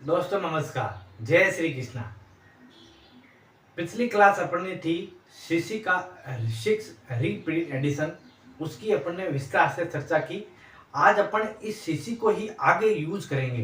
दोस्तों नमस्कार, जय श्री कृष्णा। पिछली क्लास अपन ने थी सीसी का 6 रीप्रिंट एडिशन, उसकी अपन ने विस्तार से चर्चा की। आज अपन इस सीसी को ही आगे यूज करेंगे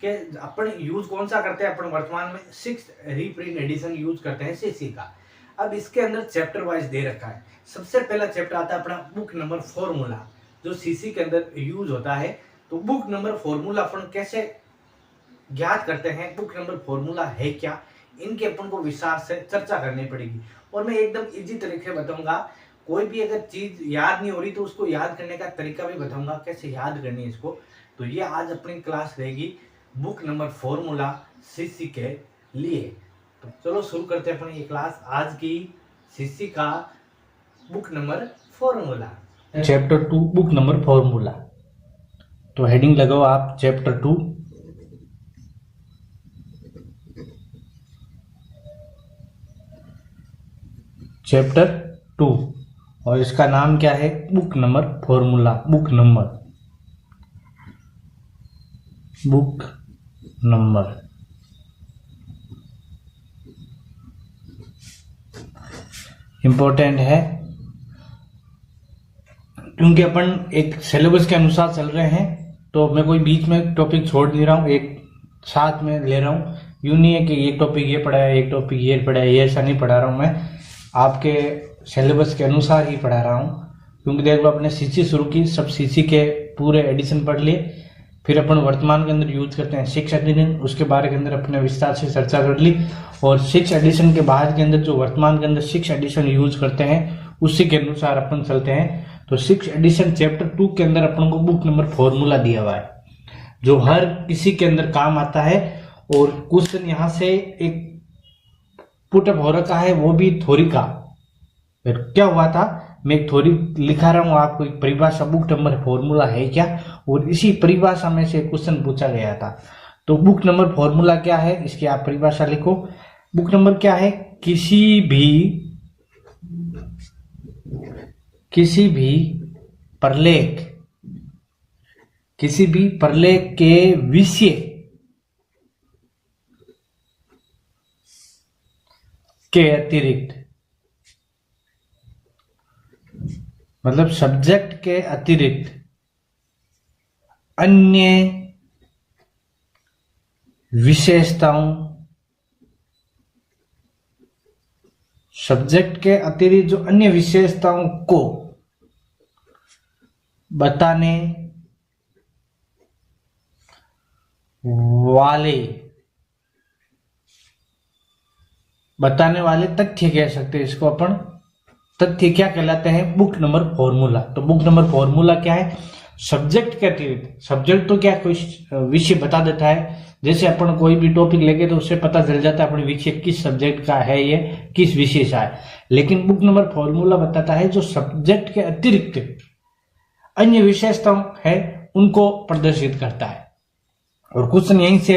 कि अपन यूज कौन सा करते हैं। अपन वर्तमान में 6 रीप्रिंट एडिशन यूज करते हैं सीसी का। अब इसके अंदर चैप्टर वाइज दे रखा है। सबसे पहला चैप्टर आता है अपना बुक नंबर फॉर्मूला, जो सीसी के अंदर यूज होता है। तो बुक नंबर फॉर्मूला अपन कैसे ज्ञात करते हैं, बुक नंबर फॉर्मूला है क्या, इनके अपन को विस्तार से चर्चा करनी पड़ेगी। और मैं एकदम इजी तरीके बताऊंगा। कोई भी अगर चीज याद नहीं हो रही तो उसको याद करने का तरीका भी बताऊंगा, कैसे याद करनी है इसको। तो ये आज अपनी क्लास रहेगी बुक नंबर फॉर्मूला सीसी के लिए। तो चलो शुरू करते हैं अपनी ये क्लास आज की सीसी का book number formula. Chapter 2 book number formula. तो हेडिंग लगाओ आप चैप्टर 2। चैप्टर 2 और इसका नाम क्या है? Book number formula. Book number important है क्योंकि अपन एक सिलेबस के अनुसार चल रहे हैं। तो मैं कोई बीच में टॉपिक छोड़ नहीं रहा हूँ, एक साथ में ले रहा हूँ। यूं नहीं है कि एक टॉपिक ये पढ़ा है, एक टॉपिक ये पढ़ा है, ये ऐसा नहीं पढ़ा रहा हूँ। मैं आपके सिलेबस के अनुसार ही पढ़ा रहा हूँ। क्योंकि देख लो, अपने सीसी शुरू की, सब सीसी के पूरे एडिशन पढ़ लिए। फिर अपन वर्तमान के अंदर यूज करते हैं 6 एडिशन, उसके बारे के अंदर अपने विस्तार से चर्चा कर ली। और 6 एडिशन के बाद के अंदर जो वर्तमान के अंदर 6 एडिशन यूज करते हैं उसी के अनुसार अपन चलते हैं। तो 6 एडिशन चैप्टर 2 के अंदर अपन को बुक नंबर फॉर्मूला दिया हुआ है, जो हर किसी के अंदर काम आता है। और क्वेश्चन यहाँ से एक पुटअप हो रखा है, वो भी थ्योरी का। फिर क्या हुआ था, मैं एक थ्योरी लिखा रहा हूं आपको, एक परिभाषा बुक नंबर फॉर्मूला है क्या, और इसी परिभाषा में से क्वेश्चन पूछा गया था। तो बुक नंबर फॉर्मूला क्या है, इसकी आप परिभाषा लिखो। बुक नंबर क्या है? किसी भी प्रलेख के विषय के अतिरिक्त, मतलब सब्जेक्ट के अतिरिक्त अन्य विशेषताओं, सब्जेक्ट के अतिरिक्त जो अन्य विशेषताओं को बताने वाले तथ्य कह सकते हैं। इसको अपन तथ्य क्या कहलाते हैं? Book number formula. तो बुक नंबर फॉर्मूला क्या है? सब्जेक्ट के अतिरिक्त, सब्जेक्ट तो क्या कोई विषय बता देता है। जैसे अपन कोई भी टॉपिक लेके तो उससे पता चल जाता है अपने विषय किस सब्जेक्ट का है, ये किस विषय का है। लेकिन बुक नंबर फॉर्मूला बताता है जो सब्जेक्ट के अतिरिक्त अन्य विशेषताओं है उनको प्रदर्शित करता है। और क्वेश्चन यहीं से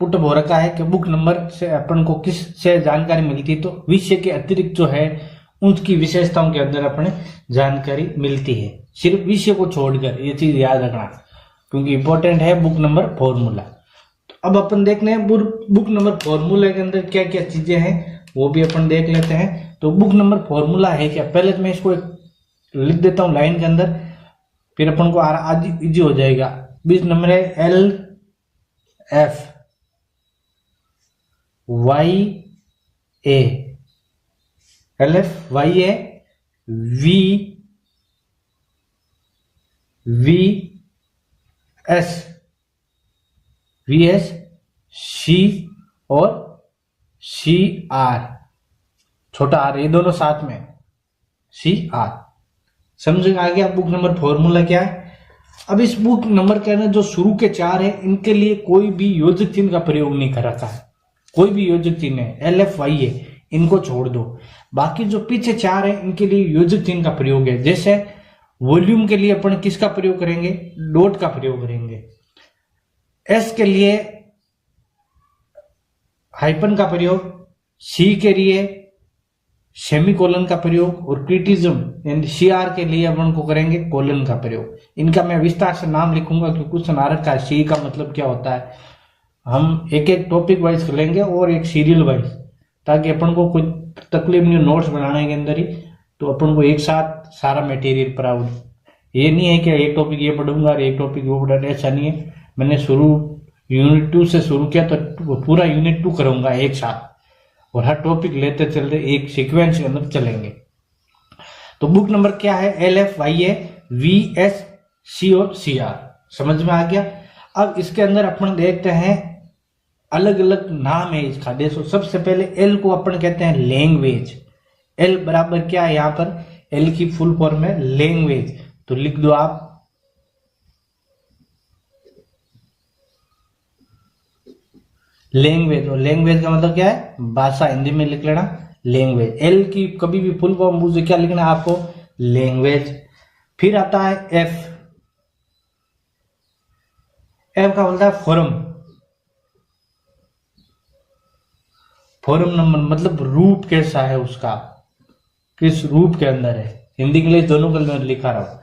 पुटअप हो रखा है कि बुक नंबर से अपन को किस से जानकारी मिलती, तो विषय के अतिरिक्त जो है उनकी विशेषताओं के अंदर अपने जानकारी मिलती है। सिर्फ विषय को छोड़कर, ये चीज याद रखना क्योंकि इंपॉर्टेंट है बुक नंबर फॉर्मूला। तो अब अपन देख रहे हैं बुक नंबर फॉर्मूला के अंदर क्या क्या चीजें हैं, वो भी अपन देख लेते हैं। तो बुक नंबर फॉर्मूला है क्या, पहले तो मैं इसको लिख देता हूं लाइन के अंदर, फिर अपन को आज इजी हो जाएगा। 20 नंबर है LF YA, LF YA VS C और CR, छोटा R, ये दोनों साथ में CR। समझ आ गया बुक नंबर फॉर्मूला क्या है। अब इस बुक नंबर के अंदर जो शुरू के 4 है, इनके लिए कोई भी योजक चिन्ह का प्रयोग नहीं कर रखा है। कोई भी योजक चिन्ह है LF YA, इनको छोड़ दो। बाकी जो पीछे 4 है इनके लिए योजक चिन्ह का प्रयोग है। जैसे वॉल्यूम के लिए अपन किसका प्रयोग करेंगे? डॉट का प्रयोग करेंगे। S के लिए हाइपन का प्रयोग, C के लिए सेमीकोलन का प्रयोग, और क्रिटिज्म यानी CR के लिए अपन को करेंगे कोलन का प्रयोग। इनका मैं विस्तार से नाम लिखूंगा क्योंकि क्वेश्चन आ रखा है सी का मतलब क्या होता है, हम एक एक टॉपिक वाइज कर लेंगे और एक सीरियल वाइज, ताकि अपन को कोई तकलीफ नहीं, नोट्स बनाने के अंदर ही, तो अपन को एक साथ सारा मटेरियल प्राप्त। ये नहीं है कि एक टॉपिक ये पढ़ूंगा और एक टॉपिक वो पढ़ा, ऐसा नहीं है। मैंने शुरू यूनिट 2 से शुरू किया तो पूरा यूनिट 2 करूंगा एक साथ, और हर टॉपिक लेते चलते एक सीक्वेंस के अंदर चलेंगे। तो बुक नंबर क्या है? LFYA VS और CR। समझ में आ गया। अब इसके अंदर अपन देखते हैं अलग अलग नाम है इसका। देखो सबसे पहले एल को अपन कहते हैं लैंग्वेज। एल बराबर क्या है? यहां पर एल की फुल फॉर्म है लैंग्वेज, तो लिख दो आप लैंग्वेज। और लैंग्वेज का मतलब क्या है? भाषा। हिंदी में लिख लेना लैंग्वेज। एल की कभी भी फुल फॉर्म मुझे क्या लिखना है आपको? लैंग्वेज। फिर आता है एफ। एफ का बोलता है फॉरम। फॉरम नंबर मतलब रूप कैसा है उसका, किस रूप के अंदर है। हिंदी इंग्लिश दोनों के अंदर लिखा रहा हूं।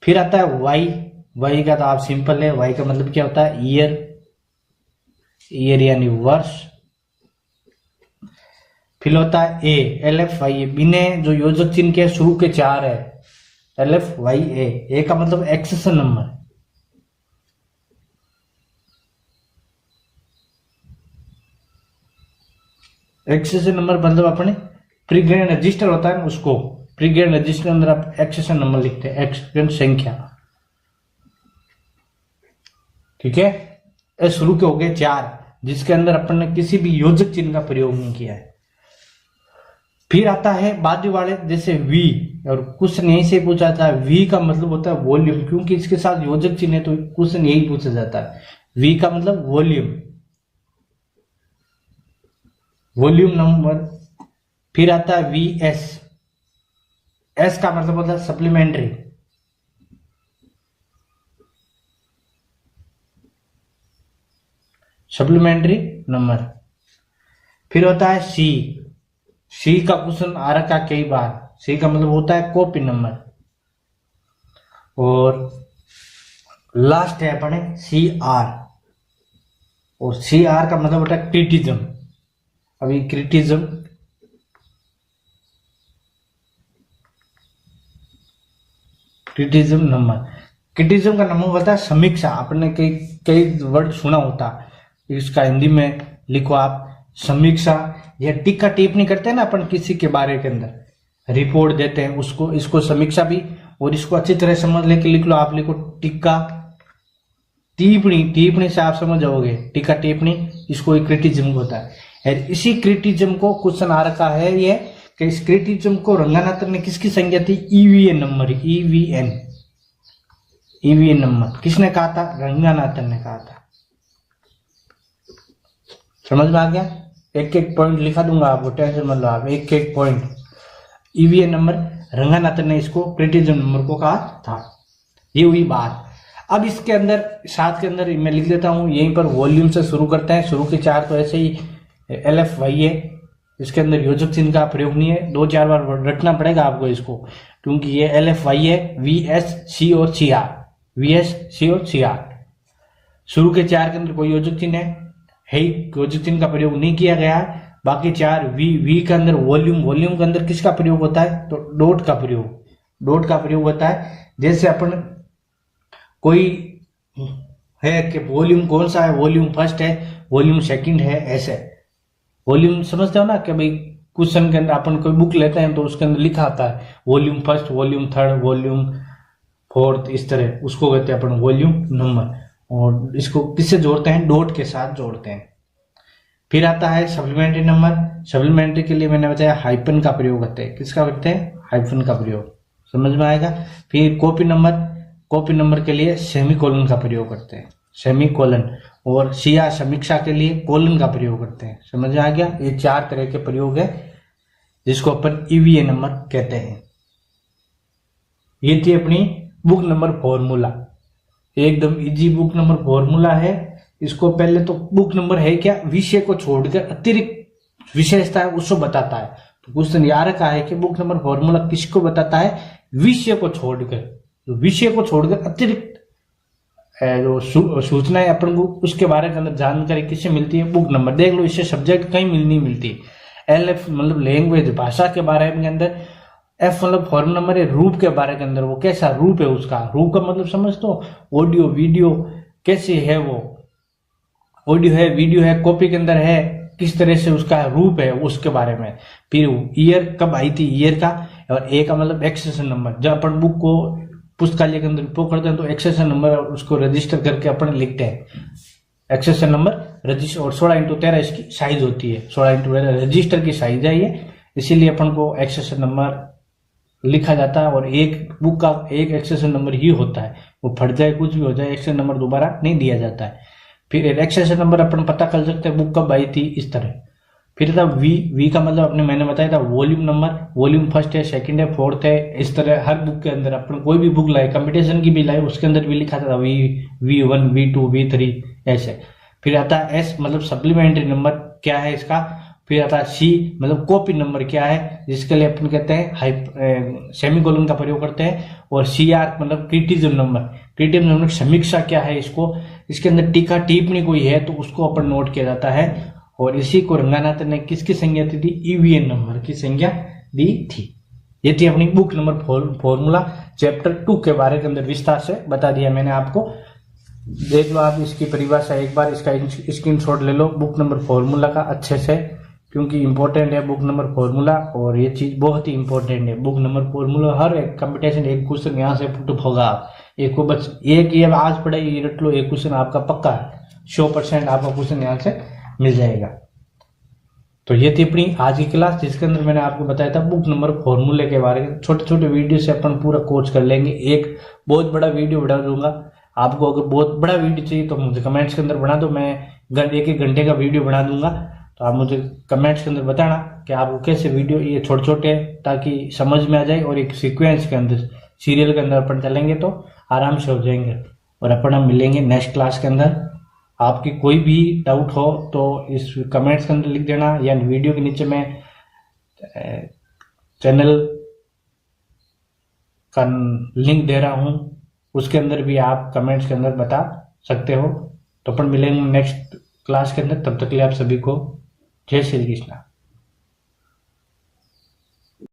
फिर आता है वाई। वाई का तो आप सिंपल है, वाई का मतलब क्या होता है? ईयर। ईयर यानी वर्ष। फिर होता है ए। LFYA बिना जो योजक चिन्ह के शुरू के 4 है। LFYA। ए का मतलब एक्सेशन नंबर। एक्सेशन नंबर मतलब अपने प्रीग्रेड रजिस्टर होता है ना, उसको प्रीग्रेड रजिस्टर के अंदर आप एक्सेशन नंबर लिखते हैं, एक्सेशन संख्या। ठीक है। ये शुरू के हो गए 4, जिसके अंदर अपन ने किसी भी योजक चिन्ह का प्रयोग नहीं किया है। फिर आता है बाजू वाले, जैसे वी, और क्वेश्चन यहीं से पूछा था। वी का मतलब होता है वॉल्यूम, क्योंकि इसके साथ योजक चिन्ह है तो क्वेश्चन यही पूछा जाता है। वी का मतलब वॉल्यूम, वॉल्यूम नंबर। फिर आता है VS। एस का मतलब होता है सप्लीमेंट्री। Supplementary number. फिर होता है सी। सी का क्वेश्चन आ रखा कई बार। सी का मतलब होता है कॉपी नंबर। और लास्ट है अपने CR। और CR का मतलब होता है क्रिटिज्म। अभी क्रिटिज्म नंबर। क्रिटिज्म का नंबर होता है समीक्षा। आपने कई कई वर्ड सुना होता, इसका हिंदी में लिखो आप समीक्षा। या टीका टिप्पणी करते हैं ना अपन किसी के बारे के अंदर, रिपोर्ट देते हैं उसको, इसको समीक्षा भी। और इसको अच्छी तरह समझ लेके लिख लो आप, लिखो टीका टिप्पणी। टिप्पणी से आप समझ जाओगे, टीका टिप्पणी इसको एक क्रिटिज्म होता है। और इसी क्रिटिज्म को क्वेश्चन आ रखा है ये कि इस क्रिटिज्म को रंगनाथन ने किसकी संज्ञा थी? EVN number. EVN नंबर किसने कहा था? रंगनाथन ने कहा था। समझ में आ गया। एक एक पॉइंट लिखा दूंगा आपको, टेंशन मत लो आप, एक एक पॉइंट। EVN नंबर रंगनाथन ने इसको क्रिटिज्म नंबर को कहा था। ये हुई बात। अब इसके अंदर साथ के अंदर मैं लिख देता हूं, यहीं पर वॉल्यूम से शुरू करते हैं। शुरू के 4 तो ऐसे ही LFYA। इसके अंदर योजक चिन्ह का प्रयोग नहीं है, 2-4 बार रटना पड़ेगा आपको इसको, क्योंकि ये LFYA VS और CR। शुरू के 4 के अंदर कोई योजक चिन्ह है योजक चिन्ह का प्रयोग नहीं किया गया है। बाकी 4 वी के अंदर वॉल्यूम के अंदर किसका प्रयोग होता है? तो डॉट का प्रयोग होता है। जैसे अपन कोई है कि वॉल्यूम कौन सा है, वॉल्यूम फर्स्ट है, वॉल्यूम सेकंड है, ऐसे वॉल्यूम समझते हो ना कि भाई क्वेश्चन के अंदर अपन कोई बुक लेते हैं तो उसके अंदर लिखा आता है volume first, volume third, volume fourth, इस तरह उसको कहते हैं अपन वॉल्यूम नंबर। और इसको किससे जोड़ते हैं? डॉट के साथ जोड़ते हैं। फिर आता है सप्लीमेंट्री नंबर। सप्लीमेंट्री के लिए मैंने बताया हाइफन का प्रयोग करते हैं। किसका करते हैं? हाइफन का प्रयोग। समझ में आएगा। फिर कॉपी नंबर के लिए सेमीकोलन का प्रयोग करते हैं, सेमीकोलन। और CR समीक्षा के लिए कोलन का प्रयोग करते हैं। समझ में आ गया। ये 4 तरह के प्रयोग है जिसको अपन EVA नंबर कहते हैं। ये थी अपनी बुक नंबर फॉर्मूला, एकदम इजी बुक नंबर फॉर्मूला है। इसको पहले तो बुक नंबर है क्या, विषय को छोड़कर अतिरिक्त विशेषता है उसको बताता है। तो क्वेश्चन याद रखा है कि बुक नंबर फॉर्मूला किसको बताता है? विषय को छोड़कर, विषय को छोड़कर अतिरिक्त जो सूचनाएं अपन को उसके बारे के अंदर जानकारी किससे मिलती है, बुक नंबर। देख लो इससे सब्जेक्ट कहीं नहीं मिलती। LF मतलब लैंग्वेज भाषा के बारे में अंदर, F मतलब फॉर्म नंबर है रूप के बारे के अंदर, वो कैसा रूप है उसका, रूप का मतलब समझ तो, ऑडियो वीडियो कैसे है, वो ऑडियो है वीडियो है कॉपी के अंदर है, किस तरह से उसका रूप है उसके बारे में। फिर ईयर कब आई थी, ईयर का, और ए का मतलब एक्सेशन नंबर। जब अपन बुक को पुस्तकालय के अंदर रिपोर्ट करते हैं तो एक्सेशन नंबर उसको रजिस्टर करके अपन लिखते हैं, एक्सेशन नंबर रजिस्टर। और 16x13 इसकी साइज होती है, 16x13 रजिस्टर की साइज है ये, इसीलिए अपन को एक्सेशन नंबर लिखा जाता है। और एक बुक का एक एक्सेशन नंबर ही होता है, वो फट जाए कुछ भी हो जाए एक्सेशन नंबर दोबारा नहीं दिया जाता है। फिर एक्सेशन नंबर अपन पता कर सकते हैं बुक कब आई थी, इस तरह। फिर था वी का मतलब मैंने बताया था वॉल्यूम नंबर, वॉल्यूम फर्स्ट है, सेकंड है, फोर्थ है, इस तरह हर बुक के अंदर अपन कोई भी बुक लाए, कंपटीशन की भी लाए, उसके अंदर भी लिखा था V1 V2 V3 ऐसे। फिर आता है S मतलब सप्लीमेंट्री नंबर क्या है इसका। फिर आता है C मतलब कॉपी नंबर क्या है, जिसके लिए अपन कहते हैं सेमीकोलन का प्रयोग करते हैं। और CR मतलब क्रिटिसिज्म नंबर, क्रिटिसिज्म नंबर समीक्षा क्या है इसको, इसके अंदर टीका टिप्पणी कोई है तो उसको अपन नोट किया जाता है। और इसी को रंगानाथ ने किसकी संज्ञा दी थी, EVN नंबर की संज्ञा दी थी। ये थी अपनी बुक नंबर फॉर्मूला चैप्टर 2 के बारे के अंदर विस्तार से बता दिया मैंने आपको। देख लो आप इसकी परिभाषा एक बार, इसका स्क्रीनशॉट ले लो बुक नंबर फॉर्मूला का अच्छे से, क्योंकि इंपॉर्टेंट है बुक नंबर फॉर्मूला। और ये चीज बहुत ही इंपॉर्टेंट है बुक नंबर फॉर्मूला। हर एक कंपटीशन एक क्वेश्चन यहाँ से पुट होगा, एक को बस एक ये आज पढ़ाई ये रट लो, एक क्वेश्चन आपका पक्का है, 100% आपका क्वेश्चन यहाँ से मिल जाएगा। तो ये थी अपनी आज की क्लास, जिसके अंदर मैंने आपको बताया था बुक नंबर फॉर्मूले के बारे में। छोटे छोटे वीडियो से अपन पूरा कोर्स कर लेंगे। एक बहुत बड़ा वीडियो बना दूंगा आपको, अगर बहुत बड़ा वीडियो चाहिए तो मुझे कमेंट्स के अंदर बना दो, मैं 1-1 घंटे का वीडियो बना दूंगा। तो आप मुझे कमेंट्स के अंदर बताना कि आपको कैसे वीडियो, ये छोटे छोटे ताकि समझ में आ जाए, और एक सीक्वेंस के अंदर सीरियल के अंदर अपन चलेंगे तो आराम से हो जाएंगे। और अपन हम मिलेंगे नेक्स्ट क्लास के अंदर। आपकी कोई भी डाउट हो तो इस कमेंट्स के अंदर लिख देना, या वीडियो के नीचे मैं चैनल का लिंक दे रहा हूं, उसके अंदर भी आप कमेंट्स के अंदर बता सकते हो। तो अपन मिलेंगे नेक्स्ट क्लास के अंदर, तब तक के लिए आप सभी को जय श्री कृष्णा।